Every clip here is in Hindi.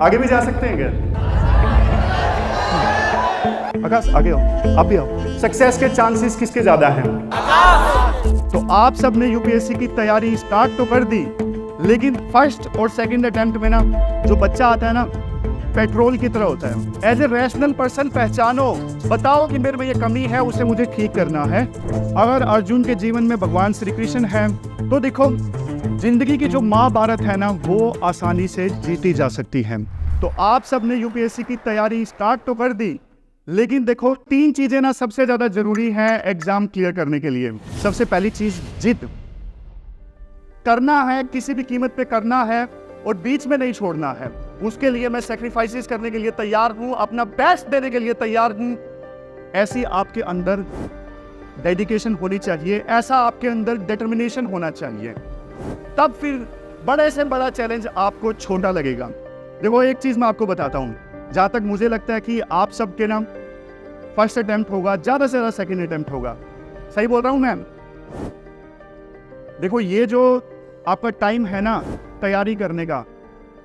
आगे भी जा सकते हैं क्या? आकाश आगे आओ, आप भी आओ। सक्सेस के चांसेस किसके ज्यादा हैं? तो आप सब ने यूपीएससी की तैयारी स्टार्ट तो कर दी, लेकिन फर्स्ट और सेकंड अटेम्प्ट में ना जो बच्चा आता है ना, पेट्रोल की तरह होता है। एज ए रैशनल पर्सन पहचानो, बताओ कि मेरे में ये कमी है, उसे मुझे ठीक करना है। अगर अर्जुन के जीवन में भगवान श्री कृष्ण है तो देखो, जिंदगी की जो महाभारत है ना, वो आसानी से जीती जा सकती है। तो आप सब ने यूपीएससी की तैयारी स्टार्ट तो कर दी, लेकिन देखो 3 चीजें ना सबसे ज्यादा जरूरी है एग्जाम क्लियर करने के लिए। सबसे पहली चीज, जिद करना है, किसी भी कीमत पे करना है और बीच में नहीं छोड़ना है। उसके लिए मैं सैक्रिफाइसेस करने के लिए तैयार हूं, अपना बेस्ट देने के लिए तैयार हूं। ऐसी आपके अंदर डेडिकेशन होनी चाहिए, ऐसा आपके अंदर डिटर्मिनेशन होना चाहिए, तब फिर बड़े से बड़ा चैलेंज आपको छोटा लगेगा। देखो एक चीज मैं आपको बताता हूं, जहां तक मुझे लगता है कि आप सबके नाम फर्स्ट अटेम्प्ट होगा, ज्यादा से ज्यादा सेकंड अटेम्प्ट होगा। सही बोल रहा हूं मैम? देखो ये जो आपका टाइम है ना तैयारी करने का,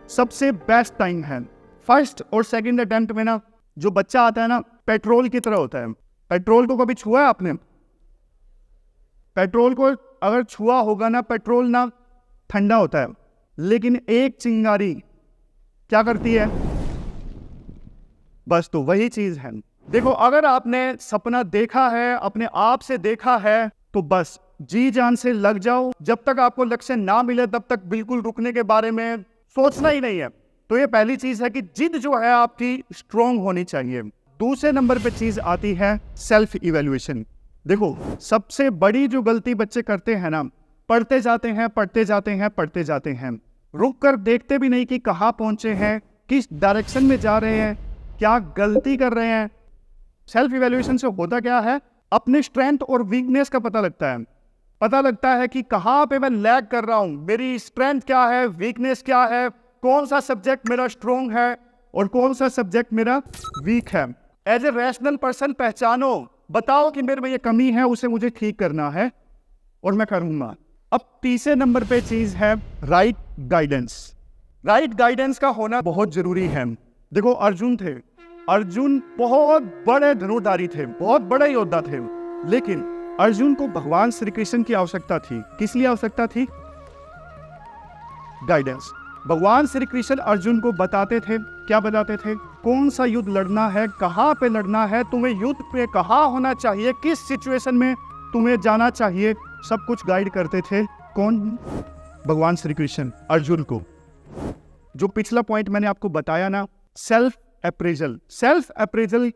सबसे बेस्ट टाइम है। फर्स्ट और सेकंड अटेम्प्ट में ना जो बच्चा आता है ना, पेट्रोल की तरह होता है। पेट्रोल को कभी छुआ है आपने? पेट्रोल को अगर छुआ होगा ना, पेट्रोल ना ठंडा होता है, लेकिन एक चिंगारी क्या करती है? बस तो वही चीज है। देखो अगर आपने सपना देखा है, अपने आप से देखा है, तो बस जी जान से लग जाओ। जब तक आपको लक्ष्य ना मिले तब तक बिल्कुल रुकने के बारे में सोचना ही नहीं है। तो ये पहली चीज है कि जिद जो है आपकी स्ट्रॉन्ग होनी चाहिए। दूसरे नंबर पे चीज आती है सेल्फ इवैल्यूएशन। देखो सबसे बड़ी जो गलती बच्चे करते हैं ना, पढ़ते जाते हैं पढ़ते जाते हैं पढ़ते जाते हैं, रुक कर देखते भी नहीं कि कहाँ पहुंचे हैं, किस डायरेक्शन में जा रहे हैं, क्या गलती कर रहे हैं। सेल्फ इवैल्यूएशन से होता क्या है, अपने स्ट्रेंथ और वीकनेस का पता लगता है। पता लगता है कि कहाँ पे मैं लैग कर रहा हूँ, मेरी स्ट्रेंथ क्या है, वीकनेस क्या है, कौन सा सब्जेक्ट मेरा स्ट्रॉन्ग है और कौन सा सब्जेक्ट मेरा वीक है। एज ए रैशनल पर्सन पहचानो, बताओ कि मेरे में ये कमी है, उसे मुझे ठीक करना है और मैं करूँगा। अब तीसरे नंबर पे चीज है राइट गाइडेंस। राइट गाइडेंस का होना बहुत जरूरी है। देखो अर्जुन थे, अर्जुन बहुत बड़े धनुर्धारी थे, बहुत बड़े योद्धा थे, लेकिन अर्जुन को भगवान श्री कृष्ण की आवश्यकता थी। किस लिए आवश्यकता थी? गाइडेंस। भगवान श्री कृष्ण अर्जुन को बताते थे, क्या बताते थे? कौन सा युद्ध लड़ना है, कहाँ पे लड़ना है, तुम्हें युद्ध पे कहाँ होना चाहिए, किस सिचुएशन में तुम्हें जाना चाहिए, सब कुछ गाइड करते थे। कौन? भगवान श्री कृष्ण अर्जुन को। जो पिछला पॉइंट मैंने आपको बताया ना, सेल्फ अप्रेजल। सेल्फ अप्रेजल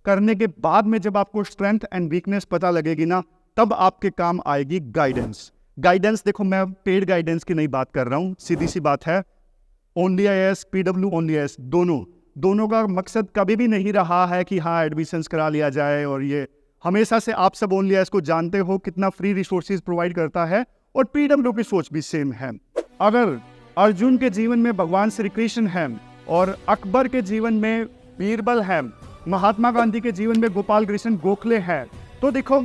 करने के बाद में जब आपको स्ट्रेंथ एंड वीकनेस पता लगेगी ना, तब आपके काम आएगी गाइडेंस। गाइडेंस देखो मैं पेड गाइडेंस की नहीं बात कर रहा हूं, सीधी सी बात है। Only IAS, PW only IAS, दोनों का मकसद कभी भी नहीं रहा है कि हाँ एडमिशंस करा लिया जाए। और ये हमेशा से आप सब ओनली आईएएस को जानते हो कितना फ्री रिसोर्सेज प्रोवाइड करता है, और पीडब्ल्यू की सोच भी सेम है। अगर अर्जुन के जीवन में भगवान श्री कृष्ण है और अकबर के जीवन में बीरबल है, महात्मा गांधी के जीवन में गोपाल कृष्ण गोखले है, तो देखो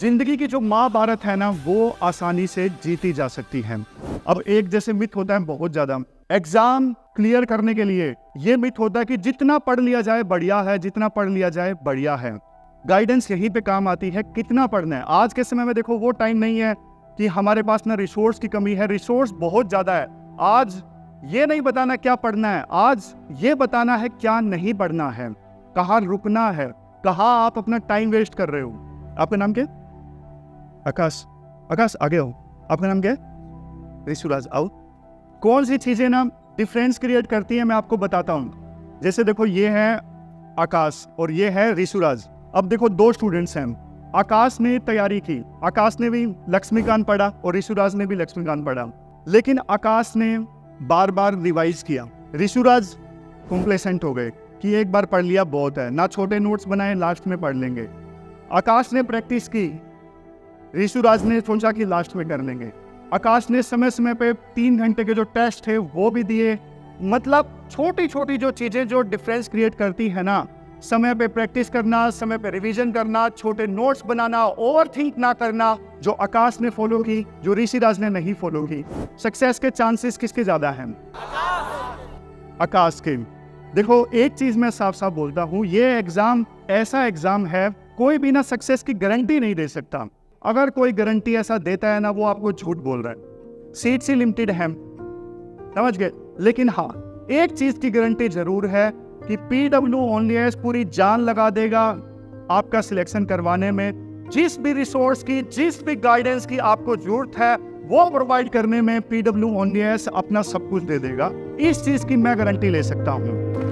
जिंदगी की जो महाभारत है ना, वो आसानी से जीती जा सकती है। अब एक जैसे मिथ होता है बहुत ज्यादा एग्जाम क्लियर करने के लिए, ये मिथ होता है कि जितना पढ़ लिया जाए बढ़िया है, जितना पढ़ लिया जाए बढ़िया है। गाइडेंस यहीं पे काम आती है, कितना पढ़ना है। आज के समय में देखो वो टाइम नहीं है कि हमारे पास ना रिसोर्स की कमी है, रिसोर्स बहुत ज्यादा है। आज ये नहीं बताना क्या पढ़ना है, आज ये बताना है क्या नहीं पढ़ना है, कहाँ रुकना है, कहाँ आप अपना टाइम वेस्ट कर रहे हो। आपका नाम क्या? आकाश। आकाश आगे आओ। आपका नाम क्या है? ऋषुराज। आओ। कौन सी चीजें ना डिफरेंस क्रिएट करती है मैं आपको बताता हूँ। जैसे देखो ये है आकाश और ये है ऋषुराज। अब देखो 2 स्टूडेंट्स हैं, आकाश ने तैयारी की, आकाश ने भी लक्ष्मीकांत पढ़ा और ऋषुराज ने भी लक्ष्मीकांत पढ़ा, लेकिन आकाश ने बार बार रिवाइज किया, ऋषुराज कॉम्प्लेसेंट हो गए कि एक बार पढ़ लिया बहुत है, ना छोटे नोट्स बनाए, लास्ट में पढ़ लेंगे। आकाश ने प्रैक्टिस की, ऋषुराज ने सोचा कि लास्ट में कर लेंगे। आकाश ने समय समय पे 3 घंटे के जो टेस्ट थे वो भी दिए। मतलब छोटी छोटी जो चीजें जो डिफरेंस क्रिएट करती है ना, समय पे प्रैक्टिस करना, समय पे रिवीजन करना, छोटे नोट्स बनाना, ओवरथिंक ना करना, जो आकाश ने फॉलो की, जो ऋषिराज ने नहीं फॉलो की। सक्सेस के चांसेस किसके ज्यादा हैं? आकाश के। देखो एक चीज मैं साफ साफ बोलता हूँ, ये एग्जाम ऐसा एग्जाम है, कोई भी ना सक्सेस की गारंटी नहीं दे सकता। अगर कोई गारंटी ऐसा देता है ना, वो आपको झूठ बोल रहा है। सीट्स ही लिमिटेड है, समझ गए। लेकिन हाँ, एक चीज की गारंटी जरूर है कि PWOnlyS पूरी जान लगा देगा आपका सिलेक्शन करवाने में। जिस भी रिसोर्स की, जिस भी गाइडेंस की आपको जरूरत है, वो प्रोवाइड करने में PWOnlyS अपना सब कुछ दे देगा। इस चीज की मैं गारंटी ले सकता हूँ।